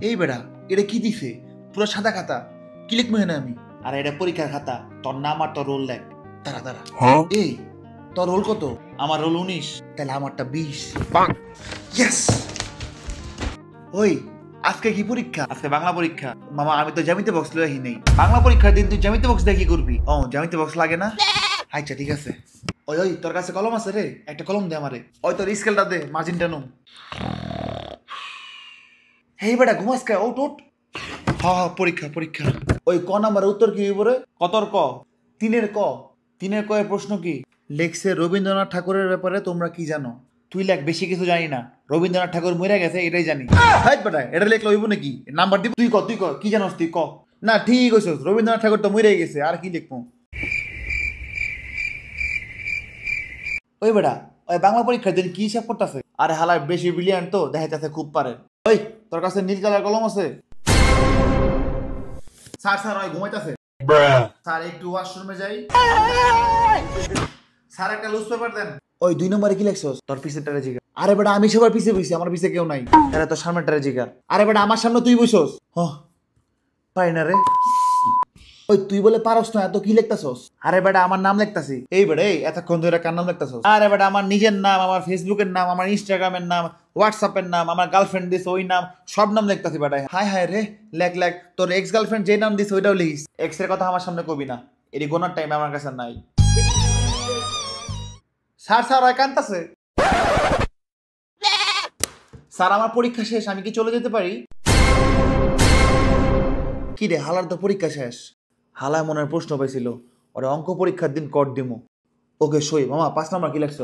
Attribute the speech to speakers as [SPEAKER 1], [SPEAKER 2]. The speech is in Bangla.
[SPEAKER 1] এই বেড়া এটা কি দিছে? পুরো সাদা খাতা, কি লিখবো না আমি? আর এটা পরীক্ষার খাতা, তোর নাম আর তোর রোল লেখ। তারা তারা এই তোর রোল কত? আমার রোল 19, তাহলে আমারটা 20। ইয়েস। ওই আজকে কি পরীক্ষা? আজকে বাংলা পরীক্ষা। মামা আমি তো জ্যামিতি বক্স লই নেই। বাংলা পরীক্ষার দিন তুই জ্যামিতি বক্স দিয়ে কি করবি? ও জ্যামিতি বক্স লাগে না? আচ্ছা ঠিক আছে। ওই ওই তোর কাছে কলম আছে রে? একটা কলম দে আমারে। ওই তোর স্কেলটা দে, মার্জিনটা নো। হেই বেটা ঘুমাস কে? ওট ওট। হ্যাঁ পরীক্ষা পরীক্ষা। ওই ক নাম্বারের উত্তর কি হইব রে? কতর ক? 3-এর ক। 3-এর ক এর প্রশ্ন কি? লেখছে রবীন্দ্রনাথ ঠাকুরের ব্যাপারে তোমরা কি জানো? তুই লেখ, বেশি কিছু জানি না, রবীন্দ্রনাথ ঠাকুর মরে গেছে এটাই জানি। হাইট বেটা এটা লেখলে হইব নাকি? নাম্বার দিব? তুই ক কি জানোস তুই ক। না ঠিক কইছস, রবীন্দ্রনাথ ঠাকুর তো মরে গেছে, আর কি লিখবো? ওই বেটা ওই বাংলা পরীক্ষার দিন কি হিসাব করতেছে? আরে হালার বেশি ব্রিলিয়ান্ট তো দেখাইতেছে খুব পারে। ওই তোর কাছে নীল কালার কলম আছে? স্যার স্যার ওই ঘুমাইতেছে। স্যার একটু ওয়াশরুমে যাই। স্যার একটা লুজ পেপার দেন। ওই 2 নম্বরে কি লেখছস? তোর পিছেরটারে জিগা। আরে বেটা আমি সবার পিছে বইছি, আমার পিছে কেউ নাই। আরে তোর সামনেটারে জিগা। আরে বেটা আমার সামনে তুই বইছস। পারি না রে। ওই তুই বলে পারস না, এত কি লিখতাছস? আরে বেটা আমার নাম লিখতাছি। এই বেটা এই এতক্ষণ ধরে কার নাম লিখতাছস? আরে বেটা আমার নিজের নাম, আমার ফেসবুকের নাম, আমার ইনস্টাগ্রামের নাম, হোয়াটসঅ্যাপের নাম, আমার গার্লফ্রেন্ড দিছে ওই নাম, সব নাম লিখতাছি বেটা। হাই হাই রে, লেখ লেখ। তোর এক্স গার্লফ্রেন্ড যে নাম দিছে ওইটাও লিখিস। এক্স এর কথা আমার সামনে কবি না, এর গোনার টাইম আমার কাছে নাই। স্যার স্যার ওই কান্তাছে। স্যার আমার পরীক্ষা শেষ, আমি কি চলে যেতে পারি? কি রে হালার তো পরীক্ষা শেষ। হালায় মনের প্রশ্ন পাইছিল, ওরে অঙ্ক পরীক্ষার দিন কর দিমু। ওকে সই। মামা 5 নাম্বার কি লেখছ?